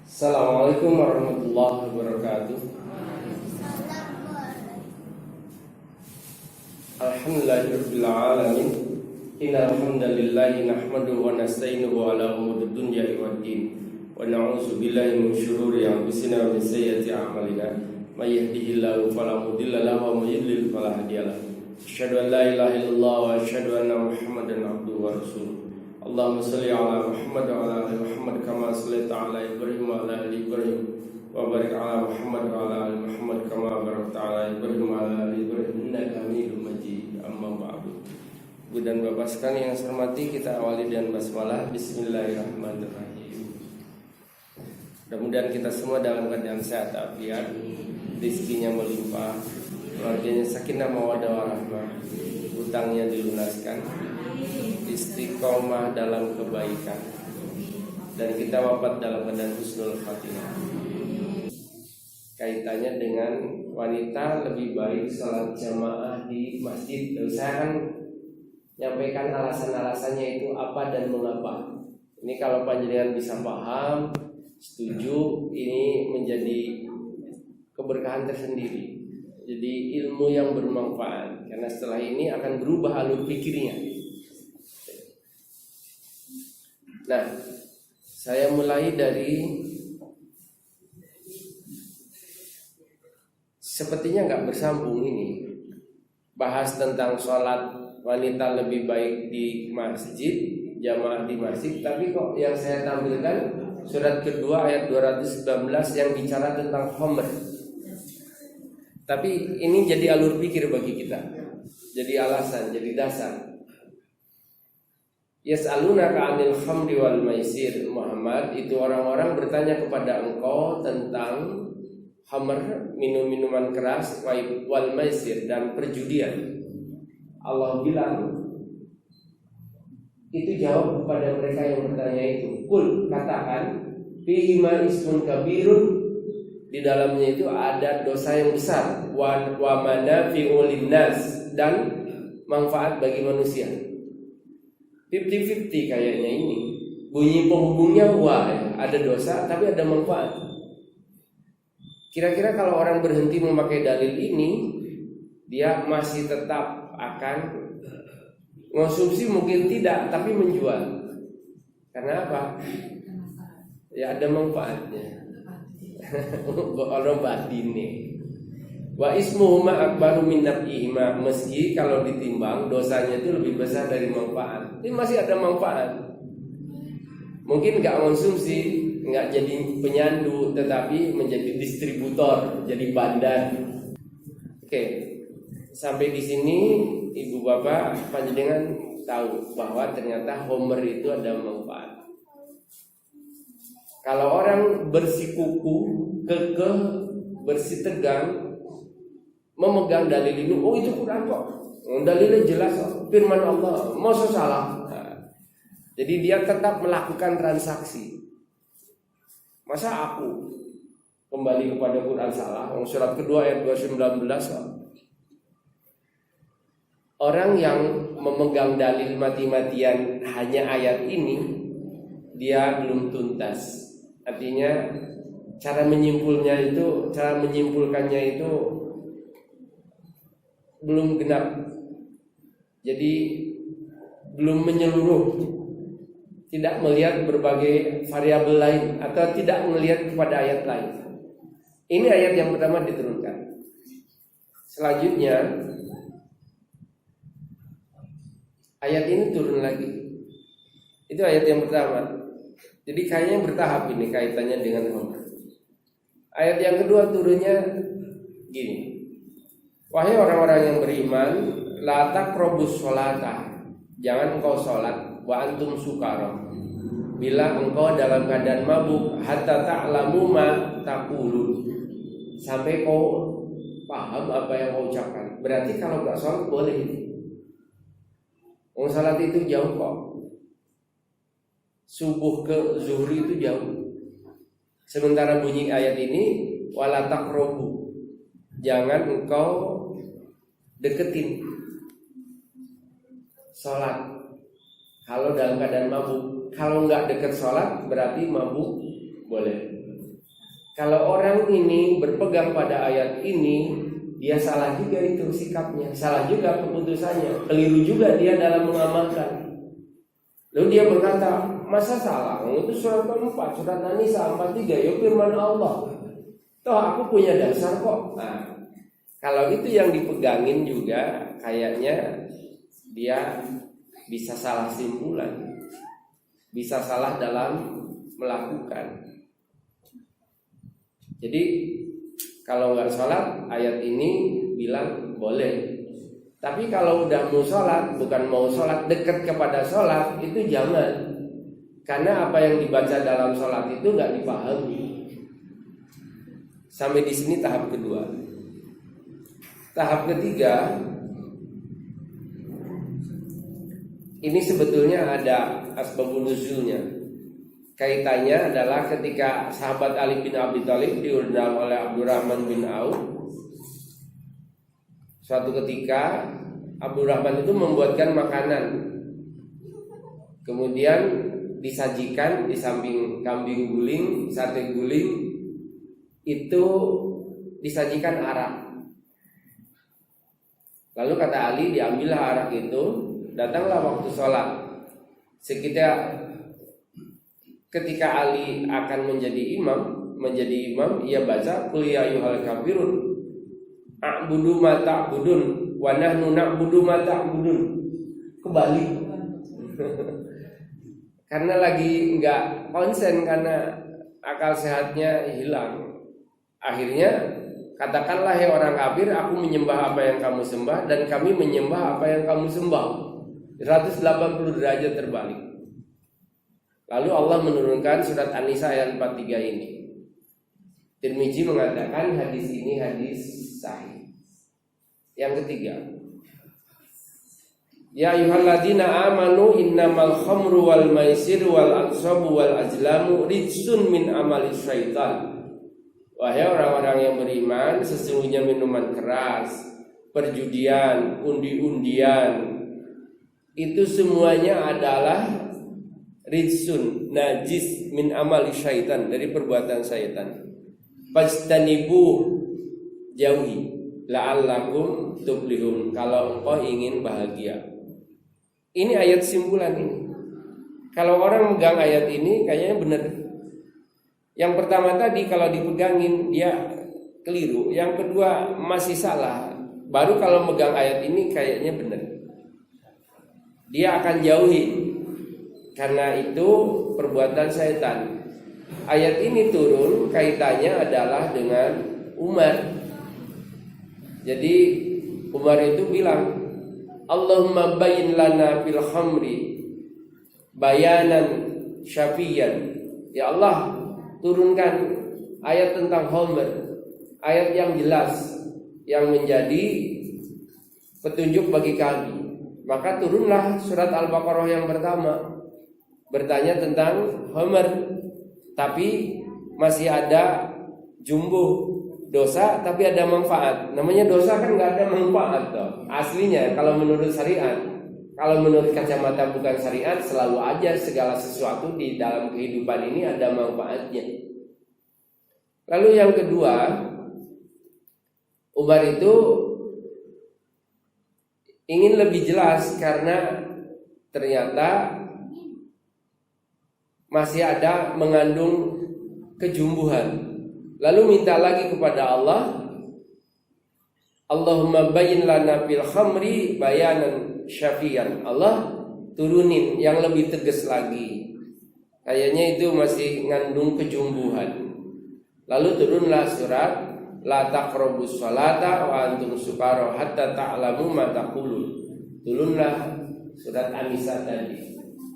Assalamualaikum warahmatullahi wabarakatuh. Alhamdulillahirabbil alamin. Innal hamdalillahi nahmaduhu wa nasta'inuhu ala umuri dunya waddin. Wa na'udzu billahi min syururi anfusina wa min sayyiati a'malina. May yahdihillahu fala mudilla lahu wa may yudlil fala hadiya lahu. Asyhadu an la ilaha illallah wa asyhadu anna Muhammadan abduhu wa rasuluh. Allahumma salli ala Muhammad wa ala ali Muhammad kama shallaita ala Ibrahim wa ala ali Ibrahim wa barik ala Muhammad wa ala ali Muhammad kama barakta ala Ibrahim wa ala ali Ibrahim innaka Hamidum Majid. Amma ba'du. Ibu dan Bapak sekalian yang saya hormati, kita awali dengan basmalah. Bismillahirrahmanirrahim. Mudah-mudahan kita semua dalam keadaan sehat afiat, rezekinya melimpah, keluarganya sakinah mawaddah warahmah, utangnya dilunaskan, istiqomah dalam kebaikan, dan kita wafat dalam keadaan husnul khatimah. Kaitannya dengan wanita lebih baik sholat jamaah di masjid. Saya akan nyampaikan alasan-alasannya itu apa dan mengapa. Ini kalau panjenengan bisa paham, setuju, ini menjadi keberkahan tersendiri. Jadi ilmu yang bermanfaat, karena setelah ini akan berubah alur pikirnya. Nah, saya mulai dari sepertinya nggak bersambung ini. Bahas tentang sholat wanita lebih baik di masjid, jamaah di masjid. Tapi kok yang saya tampilkan surat kedua ayat 219 yang bicara tentang homer. Tapi ini jadi alur pikir bagi kita, jadi alasan, jadi dasar. Yas'alunaka 'anil khamri wal maisir. Muhammad, itu orang-orang bertanya kepada engkau tentang khamr, minum-minuman keras, wal maisir, dan perjudian. Allah bilang, itu jawab kepada mereka yang bertanya itu. Kul, katakan, fihi ma ismun kabirun, di dalamnya itu ada dosa yang besar, wa manafi'u linnas, dan manfaat bagi manusia. 50-50 kayaknya ini. Bunyi penghubungnya wah, ada dosa tapi ada manfaat. Kira-kira kalau orang berhenti memakai dalil ini, dia masih tetap akan konsumsi, mungkin tidak, tapi menjual. Karena apa? Ya ada manfaatnya. Orang batin nih. Wa ismuhuma akbaru min naf'ihima, meski kalau ditimbang dosanya itu lebih besar dari manfaat. Ini masih ada manfaat. Mungkin nggak konsumsi, nggak jadi penyandu, tetapi menjadi distributor, jadi bandar. Oke, sampai di sini ibu bapak panjenengan tahu bahwa ternyata homer itu ada manfaat. Kalau orang bersikuku, kekeh, bersitegang, memegang dalil ini, oh itu Quran kok, dalilnya jelas kok, firman Allah, masa salah. Nah, jadi dia tetap melakukan transaksi. Masa aku kembali kepada Quran salah? Surat kedua ayat 219 kok. Orang yang memegang dalil mati-matian hanya ayat ini, dia belum tuntas. Artinya cara menyimpulkannya itu belum genap. Jadi belum menyeluruh, tidak melihat berbagai variabel lain, atau tidak melihat kepada ayat lain. Ini ayat yang pertama diturunkan. Selanjutnya ayat ini turun lagi. Itu ayat yang pertama. Jadi kayaknya bertahap ini kaitannya dengan homer. Ayat yang kedua turunnya gini. Wahai orang-orang yang beriman, la taqrabus sholata, jangan engkau sholat wa antum sukara, bila engkau dalam keadaan mabuk, hatta ta'lamu ma taqulun, sampai kau paham apa yang kau ucapkan. Berarti kalau enggak sholat boleh. Sholat itu jauh kok. Subuh ke zuhri itu jauh. Sementara bunyi ayat ini, wala taqrabu, jangan engkau deketin sholat kalau dalam keadaan mabuk. Kalau nggak deket sholat berarti mabuk boleh. Kalau orang ini berpegang pada ayat ini, dia salah juga itu sikapnya, salah juga keputusannya, keliru juga dia dalam mengamalkan. Lalu dia berkata, masa salah? Itu surat keempat, surat An-Nisa 43, ya firman Allah. Toh aku punya dasar kok. Nah, kalau itu yang dipegangin juga, kayaknya dia bisa salah simpulan, bisa salah dalam melakukan. Jadi kalau nggak sholat, ayat ini bilang boleh. Tapi kalau udah mau sholat, bukan mau sholat, dekat kepada sholat, itu jangan. Karena apa yang dibaca dalam sholat itu nggak dipahami. Sampai di sini tahap kedua. Tahap ketiga, ini sebetulnya ada asbabun nuzulnya. Kaitannya adalah ketika sahabat Ali bin Abi Thalib diundang oleh Abdurrahman bin Auf. Suatu ketika Abdurrahman itu membuatkan makanan, kemudian disajikan di samping kambing guling, sate guling, itu disajikan arak. Lalu kata Ali, diambillah arak itu, datanglah waktu sholat. Ketika Ali akan menjadi imam, ia baca qul ya ayyuhal kafirun a'budu ma ta'budun wa nahnu na'budu ma ta'budun. Kebalik. Karena lagi enggak konsen, karena akal sehatnya hilang. Akhirnya katakanlah hai orang kafir, aku menyembah apa yang kamu sembah dan kami menyembah apa yang kamu sembah. 180 derajat terbalik. Lalu Allah menurunkan surat An-Nisa ayat 43 ini. Tirmizi mengatakan hadis ini hadis sahih. Yang ketiga, ya ayyuhalladzina amanu innamal khamru wal maisir wal ansabu wal azlamu rijsun min amali syaitan. Wahai orang-orang yang beriman, sesungguhnya minuman keras, perjudian, undi-undian, itu semuanya adalah rijsun, najis, min amali syaitan, dari perbuatan syaitan. Fastanibu, jauhi, la'allakum tuflihun, kalau engkau ingin bahagia. Ini ayat simpulan ini. Kalau orang megang ayat ini kayaknya benar. Yang pertama tadi kalau dipegangin dia keliru, yang kedua masih salah. Baru kalau megang ayat ini kayaknya benar, dia akan jauhi, karena itu perbuatan syaitan. Ayat ini turun kaitannya adalah dengan Umar. Jadi Umar itu bilang, Allahumma bayyin lana fil khamri bayanan syafiyan. Ya Allah, turunkan ayat tentang khamr, ayat yang jelas, yang menjadi petunjuk bagi kami. Maka turunlah surat Al-Baqarah yang pertama, bertanya tentang khamr. Tapi masih ada jumbuh dosa, tapi ada manfaat. Namanya dosa kan nggak ada manfaat toh. Aslinya kalau menurut syariat, kalau menurut kacamata bukan syariat, selalu aja segala sesuatu di dalam kehidupan ini ada manfaatnya. Lalu yang kedua, Umar itu ingin lebih jelas karena ternyata masih ada mengandung kejumbuhan. Lalu minta lagi kepada Allah, Allahumma bayyin lana fil khamri bayanan syafiyan. Allah turunin yang lebih tegas lagi. Kayaknya itu masih ngandung kejumbuhan. Lalu turunlah surat la taqrabus sholata wa antum sukara hatta ta'lamu ma taqulun. Turunlah surat An-Nisa tadi.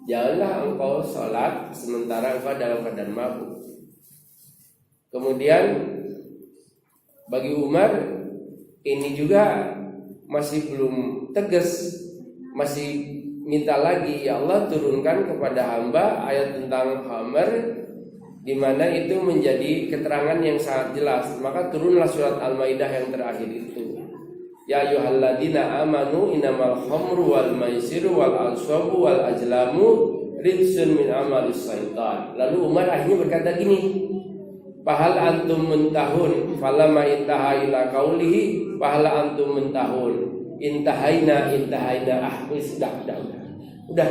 Janganlah engkau sholat sementara engkau dalam keadaan mabuk. Kemudian bagi Umar ini juga masih belum tegas, masih minta lagi, ya Allah turunkan kepada hamba ayat tentang khamr, di mana itu menjadi keterangan yang sangat jelas. Maka turunlah surat Al-Maidah yang terakhir itu. Ya ayyuhalladzina amanu innamal khamru wal maisiru wal ansabu wal azlamu rijsun min amalis syaitan. Lalu Umar akhirnya berkata gini, Fahal antum muntahun, falamma intaha ila qaulihi fahal antum muntahun. Intahaina udah.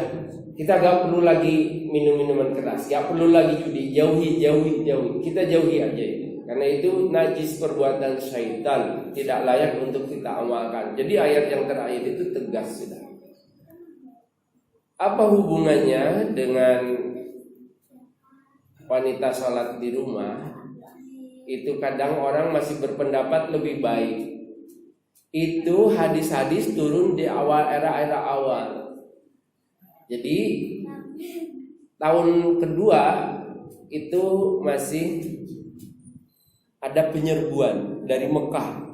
Kita gak perlu lagi minum minuman keras, gak perlu lagi judi, jauhi. Kita jauhi aja itu. Karena itu najis perbuatan syaitan, tidak layak untuk kita amalkan. Jadi ayat yang terakhir itu tegas sudah. Apa hubungannya dengan wanita sholat di rumah? Itu kadang orang masih berpendapat lebih baik. Itu hadis-hadis turun di awal era awal. Jadi tahun kedua itu masih ada penyerbuan dari Mekah.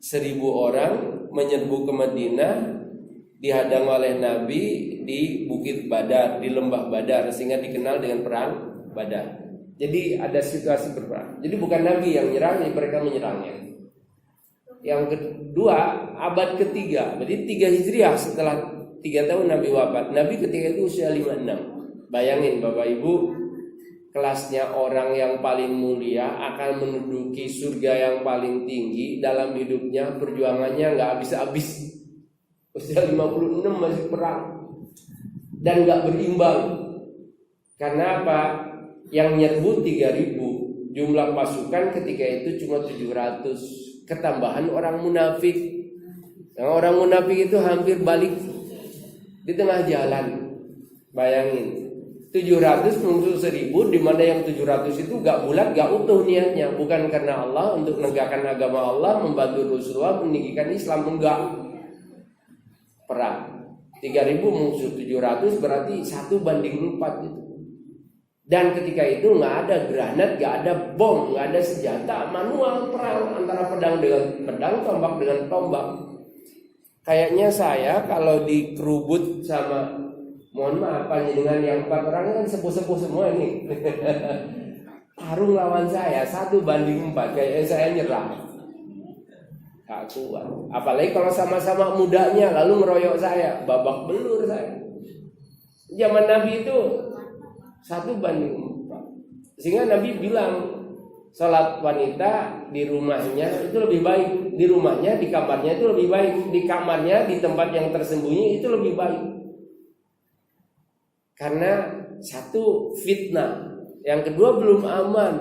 1.000 orang menyerbu ke Madinah, dihadang oleh Nabi di Bukit Badar, di Lembah Badar, sehingga dikenal dengan perang Badar. Jadi ada situasi berperang. Jadi bukan Nabi yang menyerang, mereka menyerangnya. Yang kedua, abad ketiga, berarti 3 Hijriah, setelah 3 tahun Nabi wafat. Nabi ketika itu usia 56. Bayangin Bapak Ibu, kelasnya orang yang paling mulia akan menduduki surga yang paling tinggi. Dalam hidupnya perjuangannya gak habis-habis. Usia 56 masih perang. Dan gak berimbang. Karena apa? Yang nyerbu 3.000. Jumlah pasukan ketika itu cuma 700. Ketambahan orang munafik. Yang orang munafik itu hampir balik di tengah jalan. Bayangin 700 musuh 1.000, di mana yang 700 itu gak bulat, gak utuh niatnya. Bukan karena Allah, untuk menegakkan agama Allah, membantu Rasulullah, meninggikan Islam. Enggak. Perang 3.000 musuh 700 berarti 1:4 itu. Dan ketika itu gak ada granat, gak ada bom, gak ada senjata, manual perang antara pedang dengan pedang, tombak dengan tombak. Kayaknya saya kalau dikerubut sama, mohon maaf dengan yang 4 orang kan sepuh-sepuh semua ini. Tarung lawan saya 1:4, kayaknya saya nyerah. Gak kuat. Apalagi kalau sama-sama mudanya lalu ngeroyok saya, babak belur saya. Zaman Nabi itu 1:4. Sehingga Nabi bilang salat wanita di rumahnya itu lebih baik. Di rumahnya, di kamarnya itu lebih baik. Di kamarnya, di tempat yang tersembunyi itu lebih baik. Karena satu, fitnah. Yang kedua, belum aman.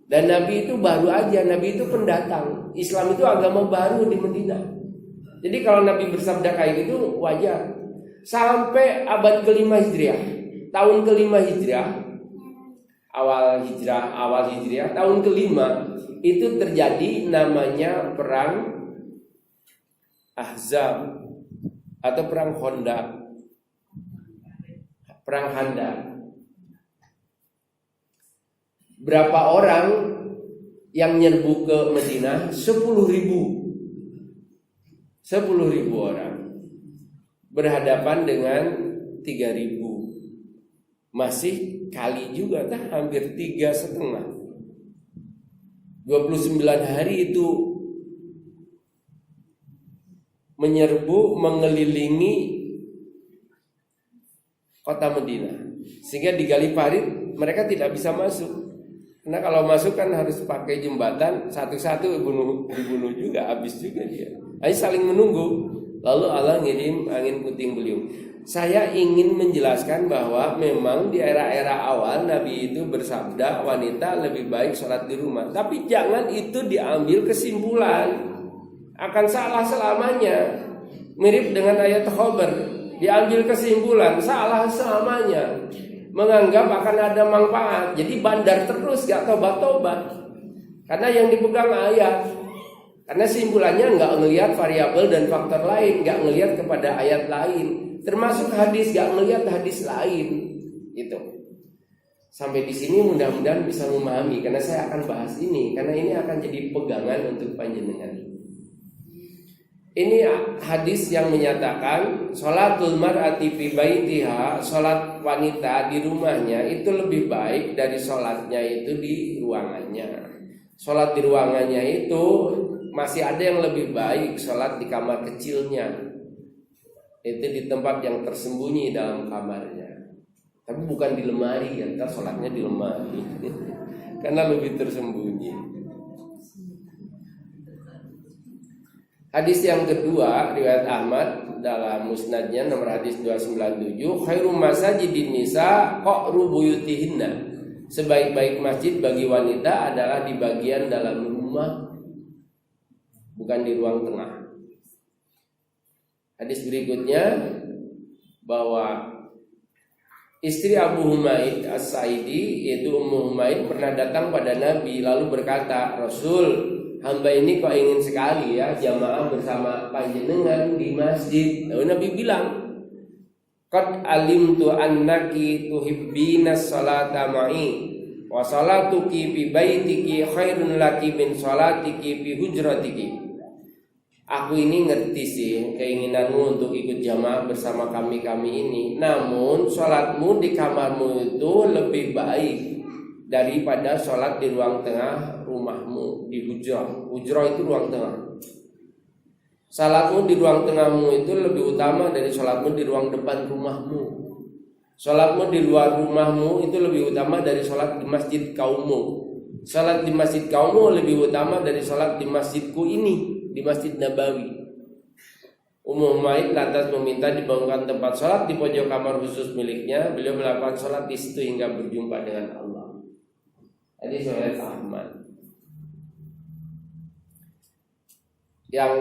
Dan Nabi itu baru aja, Nabi itu pendatang. Islam itu agama baru di Madinah. Jadi kalau Nabi bersabda kayak gitu wajar. Sampai abad ke-5 Hijriah, tahun ke-5 Hijriah, awal Hijriah, tahun ke-5 itu terjadi namanya perang Ahzab atau perang Khandaq. Perang Khandaq. Berapa orang yang nyerbu ke Madinah? 10.000. 10.000 orang berhadapan dengan 3.000. Masih kali juga kan, hampir 3,5. 29 hari itu menyerbu, mengelilingi kota Madinah. Sehingga di Gali Farid mereka tidak bisa masuk. Karena kalau masuk kan harus pakai jembatan, satu-satu dibunuh juga, habis juga dia. Ayo saling menunggu. Lalu Allah ngirim angin puting beliung. Saya ingin menjelaskan bahwa memang di era-era awal Nabi itu bersabda wanita lebih baik sholat di rumah. Tapi jangan itu diambil kesimpulan akan salah selamanya. Mirip dengan ayat Khabar, diambil kesimpulan salah selamanya, menganggap akan ada manfaat. Jadi bandar terus, gak tobat-tobat. Karena yang dipegang ayat. Karena simpulannya gak ngelihat variabel dan faktor lain, gak ngelihat kepada ayat lain. Termasuk hadis, gak ngelihat hadis lain. Gitu. Sampai di sini mudah-mudahan bisa memahami. Karena saya akan bahas ini, karena ini akan jadi pegangan untuk panjenengan. Ini hadis yang menyatakan sholatul mar'ati fi baitiha, sholat wanita di rumahnya itu lebih baik dari sholatnya itu di ruangannya. Sholat di ruangannya itu masih ada yang lebih baik, sholat di kamar kecilnya, itu di tempat yang tersembunyi dalam kamarnya. Tapi bukan di lemari, ya, ntar sholatnya di lemari. karena lebih tersembunyi. Hadis yang kedua riwayat Ahmad dalam musnadnya nomor hadis 297, khairum masajidin nisa qa'ru buyutihinna. Sebaik-baik masjid bagi wanita adalah di bagian dalam rumah, bukan di ruang tengah. Hadis berikutnya bahwa istri Abu Humaid As-Sa'idi yaitu Ummu Humaid pernah datang pada Nabi lalu berkata, Rasul, hamba ini kok ingin sekali ya jamaah bersama panjenengan di masjid. Lalu Nabi bilang, qad alimtu annaki tuhibbina salata ma'i wa salatuki fi baitiki khairun laki min salatiki fi hujratiki. Aku ini ngerti sih keinginanmu untuk ikut jamaah bersama kami ini. Namun sholatmu di kamarmu itu lebih baik daripada sholat di ruang tengah rumahmu, di hujrah. Hujrah itu ruang tengah. Sholatmu di ruang tengahmu itu lebih utama dari sholatmu di ruang depan rumahmu. Sholatmu di luar rumahmu itu lebih utama dari sholat di masjid kaummu. Sholat di masjid kaummu lebih utama dari sholat di masjidku ini, di Masjid Nabawi. Ummu Humaid lantas meminta dibangunkan tempat sholat di pojok kamar khusus miliknya. Beliau melakukan sholat di situ hingga berjumpa dengan Allah. Hadis riwayat Ahmad. Yang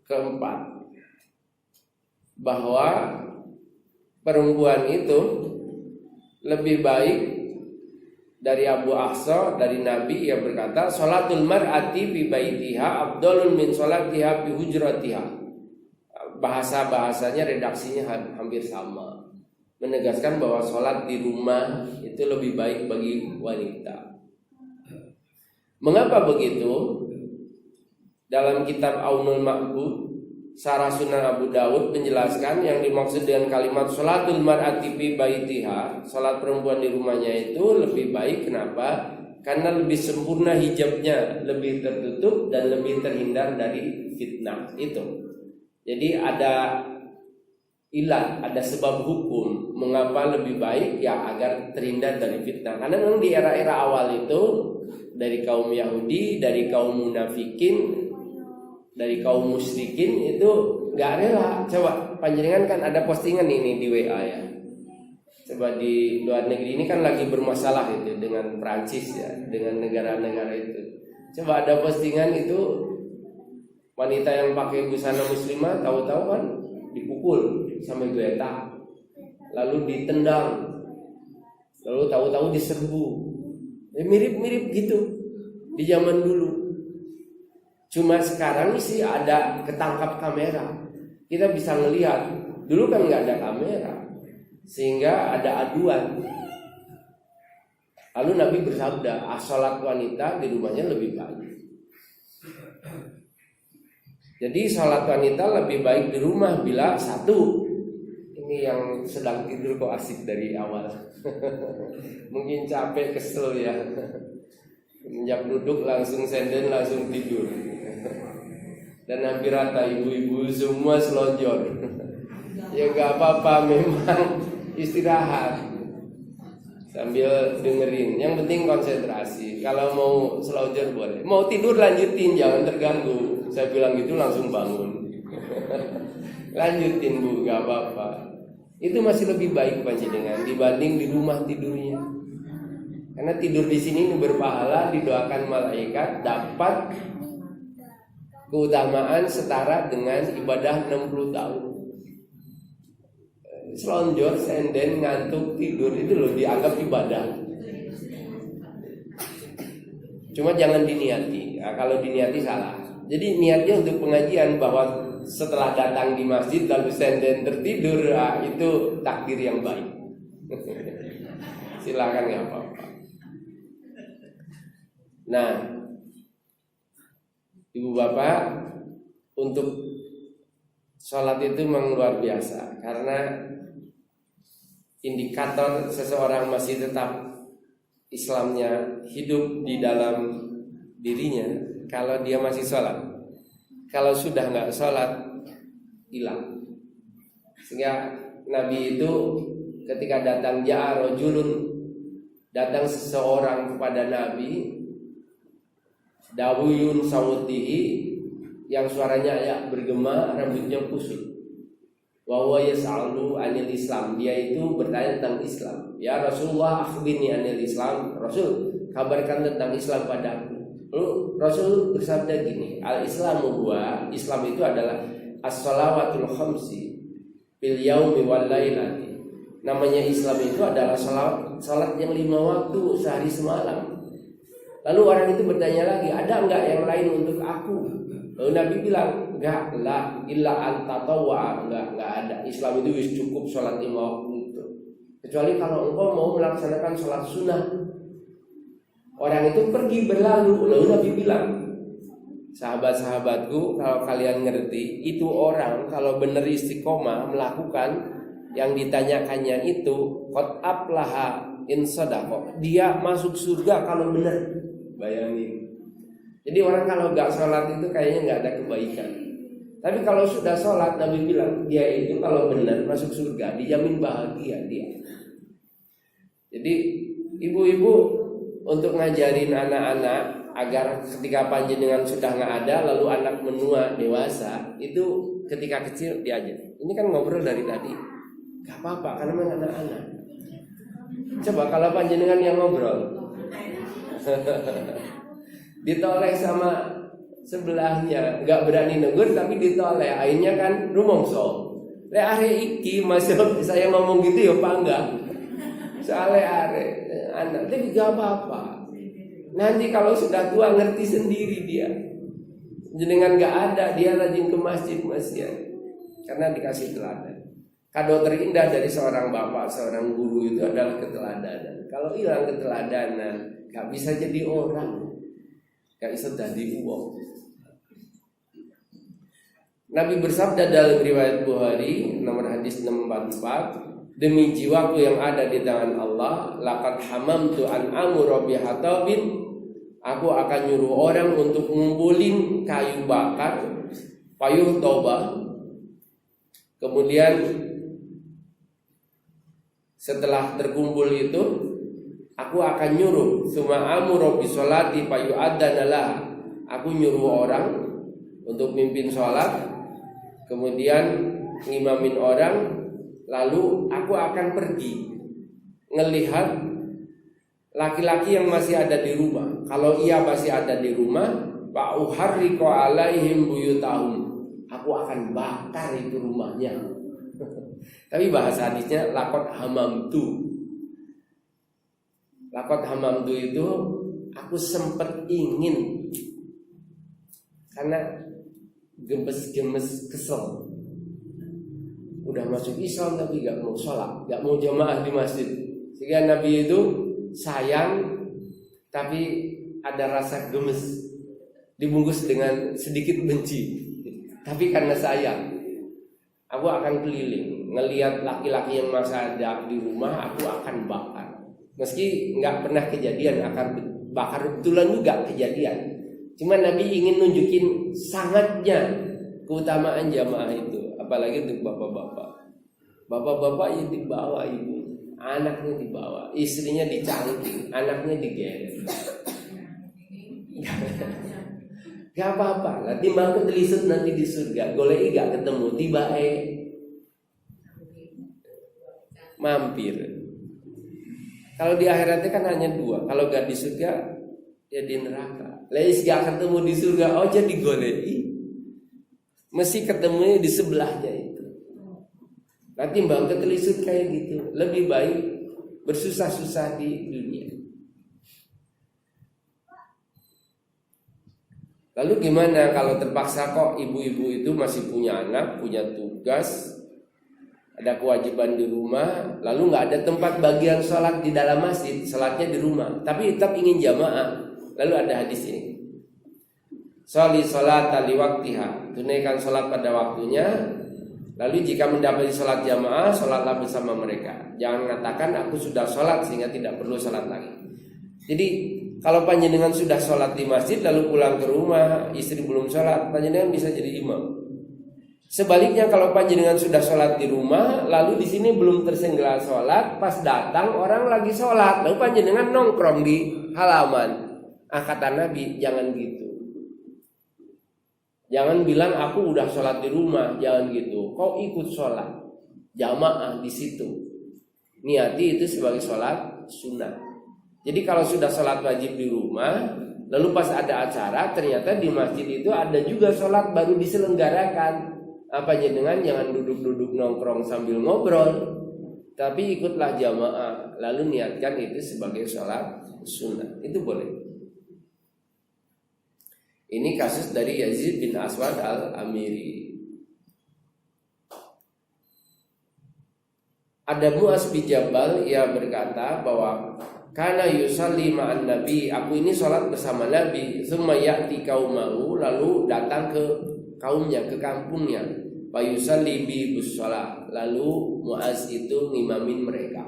keempat, bahwa perempuan itu lebih baik dari Abu Ahsa dari Nabi, ia berkata, sholatul mar'ati fi baitiha afdalun min sholatiha fi hujratiha. Bahasa-bahasanya redaksinya hampir sama, menegaskan bahwa sholat di rumah itu lebih baik bagi wanita. Mengapa begitu? Dalam kitab Aunul Ma'bud Syarah Sunan Abu Dawud menjelaskan yang dimaksud dengan kalimat sholatul mar'ati fi baitiha, sholat perempuan di rumahnya itu lebih baik. Kenapa? Karena lebih sempurna hijabnya, lebih tertutup dan lebih terhindar dari fitnah itu. Jadi ada ilat, ada sebab hukum mengapa lebih baik, ya agar terhindar dari fitnah. Karena memang di era-era awal itu dari kaum Yahudi, dari kaum munafikin, dari kaum musyrikin itu gak rela. Coba panjenengan kan ada postingan ini di WA ya. Coba di luar negeri ini kan lagi bermasalah itu dengan Prancis ya, dengan negara-negara itu. Coba ada postingan itu wanita yang pakai busana muslimah tahu-tahu kan dipukul sampai geletak, lalu ditendang, lalu tahu-tahu diserbu. Mirip-mirip gitu di zaman dulu. Cuma sekarang sih ada ketangkap kamera, kita bisa ngelihat. Dulu kan nggak ada kamera, sehingga ada aduan. Lalu Nabi bersabda, sholat wanita di rumahnya lebih baik. Jadi sholat wanita lebih baik di rumah bila satu, ini yang sedang tidur kok asik dari awal. Mungkin capek, kesel ya. Menjak duduk langsung senden, langsung tidur. Dan hampir rata ibu-ibu semua selonjor. Ya gak apa-apa, memang istirahat sambil dengerin. Yang penting konsentrasi. Kalau mau selonjor boleh, mau tidur lanjutin, jangan terganggu. Saya bilang gitu langsung bangun. Lanjutin bu, gak apa-apa. Itu masih lebih baik panjenengan dibanding di rumah tidurnya. Karena tidur di sini berpahala, didoakan malaikat, dapat keutamaan setara dengan ibadah 60 tahun. Selonjor, senden, ngantuk, tidur itu loh dianggap ibadah. Cuma jangan diniati. Nah, kalau diniati salah. Jadi niatnya untuk pengajian, bahwa setelah datang di masjid lalu senden tertidur, nah, itu takdir yang baik. Silakan, nggak apa-apa. Nah, ibu bapak, untuk sholat itu memang luar biasa, karena indikator seseorang masih tetap Islamnya hidup di dalam dirinya kalau dia masih sholat. Kalau sudah nggak sholat, hilang. Sehingga Nabi itu ketika datang ja'a rajulun datang seseorang kepada Nabi, dawiyun sawtihi, yang suaranya ya bergema, rambutnya kusut. Wa huwa yas'alu 'anil Islam, dia itu bertanya tentang Islam. Ya Rasulullah, akhbirni 'anil Islam. Rasul, kabarkan tentang Islam padaku. Lalu Rasul bersabda gini, al-Islamu huwa, Islam itu adalah as-shalawatul khamsi bil yaumi wal lailati. Namanya Islam itu adalah salat yang 5 waktu sehari semalam. Lalu orang itu bertanya lagi, ada enggak yang lain untuk aku? Lalu Nabi bilang, enggak, la illa antatawwa, enggak ada. Islam itu cukup sholat 5 waktu itu. Kecuali kalau engkau mau melaksanakan sholat sunnah. Orang itu pergi berlalu. Lalu Nabi bilang, sahabat-sahabatku, kalau kalian ngerti, itu orang kalau benar istiqomah melakukan yang ditanyakannya itu, qad aflaha in shadaqa, dia masuk surga kalau benar. Bayangin. Jadi orang kalau nggak sholat itu kayaknya nggak ada kebaikan. Tapi kalau sudah sholat, Nabi bilang dia itu kalau benar masuk surga, dijamin bahagia dia. Jadi ibu-ibu untuk ngajarin anak-anak agar ketika panjenengan sudah nggak ada, lalu anak menua dewasa, itu ketika kecil diajar. Ini kan ngobrol dari tadi, nggak apa-apa karena memang anak-anak. Coba kalau panjenengan yang ngobrol, ditoleh sama sebelahnya, nggak berani negur tapi ditoleh, akhirnya kan rumongso. Le are iki masuk saya ngomong gitu ya pangga. Soalnya are anak tapi gak apa-apa. Nanti kalau sudah tua ngerti sendiri dia. Jenengan nggak ada, dia rajin ke masjid karena dikasih teladan. Kado terindah dari seorang bapak, seorang guru itu adalah keteladanan. Kalau hilang keteladanan, gak bisa jadi orang. Gak bisa jadi uang. Nabi bersabda dalam riwayat Bukhari nomor hadis 644, demi jiwaku yang ada di tangan Allah, laqad hamamtu an amura bi hatabin, aku akan nyuruh orang untuk ngumpulin kayu bakar, payung toba. Kemudian setelah terkumpul itu, aku akan nyuruh summa amuru bi sholati fayu'adzanalah. Aku nyuruh orang untuk mimpin sholat, kemudian ngimamin orang, lalu aku akan pergi ngelihat laki-laki yang masih ada di rumah. Kalau ia masih ada di rumah, fa uharriqu alaihim buyutahum, aku akan bakar itu rumahnya. Tapi bahasa hadisnya lakot hamamtu. Lakot hamamtu itu aku sempat ingin, karena gemes-gemes kesel. Udah masuk Islam tapi gak mau sholat, gak mau jamaah di masjid. Sehingga Nabi itu sayang tapi ada rasa gemes, dibungkus dengan sedikit benci. Tapi karena sayang, aku akan keliling, ngelihat laki-laki yang masih ada di rumah, aku akan bakar. Meski nggak pernah kejadian akan bakar, betulan juga kejadian. Cuma Nabi ingin nunjukin sangatnya keutamaan jamaah itu, apalagi untuk bapak-bapak. Bapak-bapak yang dibawa ibu, anaknya dibawa, istrinya dicangking, anaknya digeret. Gak apa-apa lah, timbang ketelisut nanti di surga, golei gak ketemu, tiba mampir. Kalau di akhiratnya kan hanya 2, kalau gak di surga ya di neraka. Leis gak ketemu di surga, oh jadi golei, mesti ketemunya di sebelahnya itu. Nah timbang ketelisut kayak gitu, lebih baik bersusah-susah di dunia. Lalu gimana kalau terpaksa kok ibu-ibu itu masih punya anak, punya tugas, ada kewajiban di rumah, lalu nggak ada tempat bagian sholat di dalam masjid, sholatnya di rumah, tapi tetap ingin jamaah. Lalu ada hadis ini, sholli sholata li waqtiha, tunaikan sholat pada waktunya. Lalu jika mendapati sholat jamaah, sholatlah bersama mereka. Jangan katakan aku sudah sholat sehingga tidak perlu sholat lagi. Jadi kalau panjenengan sudah sholat di masjid lalu pulang ke rumah, istri belum sholat, panjenengan bisa jadi imam. Sebaliknya kalau panjenengan sudah sholat di rumah, lalu di sini belum tersenggala sholat, pas datang orang lagi sholat, lalu panjenengan nongkrong di halaman. Kata Nabi, jangan gitu. Jangan bilang aku udah sholat di rumah, jangan gitu. Kau ikut sholat jamaah di situ. Niati itu sebagai sholat sunnah. Jadi kalau sudah sholat wajib di rumah, lalu pas ada acara, ternyata di masjid itu ada juga sholat baru diselenggarakan. Apa jenengan jangan duduk-duduk nongkrong sambil ngobrol, tapi ikutlah jamaah, lalu niatkan itu sebagai sholat sunnah. Itu boleh. Ini kasus dari Yazid bin Aswad al-Amiri. Ada Mu'az bin Jabal, ia berkata bahwa kana yusalli ma'an Nabi, aku ini sholat bersama Nabi, tsumma ya'ti qaumahu, lalu datang ke kaumnya, ke kampungnya. Fayusalli bi bussalah, lalu Mu'az itu ngimamin mereka.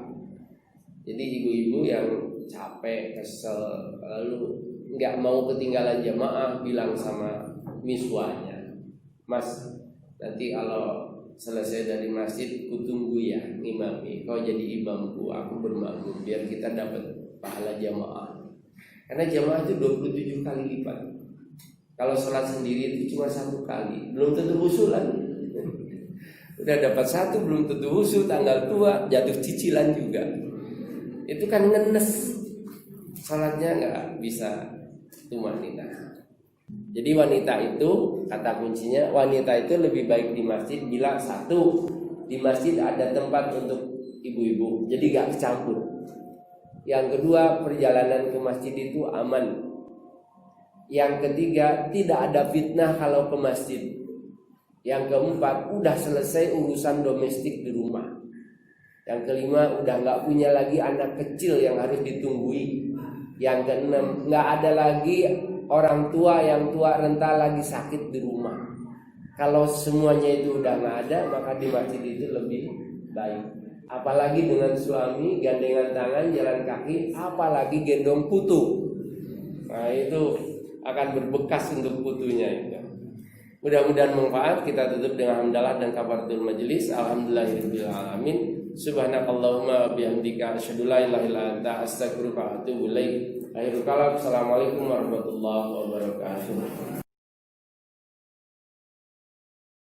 Jadi ibu-ibu yang capek, kesel, lalu nggak mau ketinggalan jamaah, bilang sama miswanya, Mas, nanti kalau selesai dari masjid kutunggu ya ngimami, kau jadi imamku, aku bermakmum, biar kita dapat pahala jamaah. Karena jamaah itu 27 kali lipat. Kalau sholat sendiri itu cuma 1 kali, belum tentu usulan. Udah dapat 1 belum tentu usul, tanggal tua, jatuh cicilan juga. Itu kan ngenes, salatnya nggak bisa tumanina. Jadi wanita itu, kata kuncinya, wanita itu lebih baik di masjid bila 1, di masjid ada tempat untuk ibu-ibu, jadi nggak kecampur. Yang kedua, perjalanan ke masjid itu aman. Yang ketiga, tidak ada fitnah kalau ke masjid. Yang keempat, udah selesai urusan domestik di rumah. Yang kelima, udah nggak punya lagi anak kecil yang harus ditunggui. Yang keenam, nggak ada lagi orang tua yang tua renta lagi sakit di rumah. Kalau semuanya itu udah nggak ada, maka di masjid itu lebih baik. Apalagi dengan suami gandengan tangan jalan kaki, apalagi gendong putu. Nah itu akan berbekas untuk putunya itu. Mudah-mudahan manfaat. Kita tutup dengan hamdalah dan kafaratul majelis. Alhamdulillahirabbil alamin. Subhanakallahumma bihamdika asyhadu la ilaha illa anta astaghfiruka wa atubu ilaik. Akhirul kalam. Assalamualaikum warahmatullahi wabarakatuh.